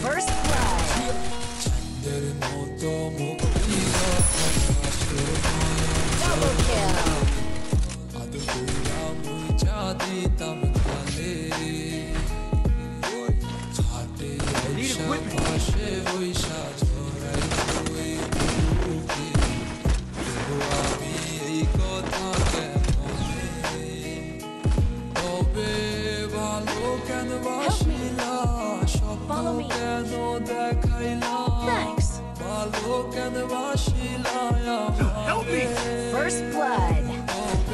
First blood. Double kill. Need equipment. Follow me. Thanks. Help me! First blood. Help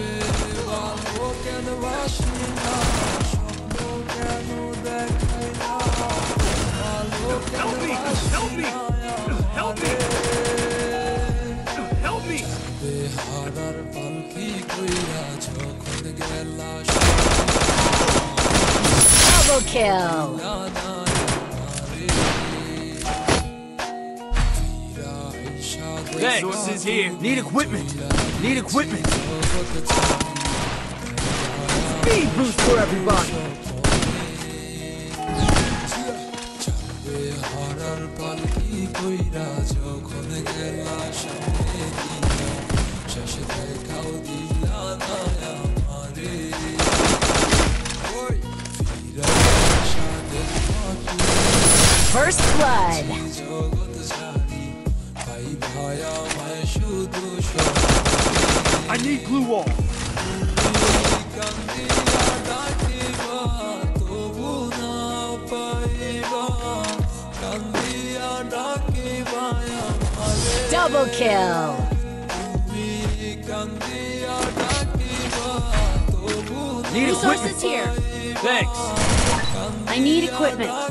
me! Help me! Help me! Help me! Double kill. Thanks. Resources here. Need equipment. Need equipment. Speed boost for everybody. First blood. I need glue wall. Double kill. Need Resources here. Thanks. I need equipment.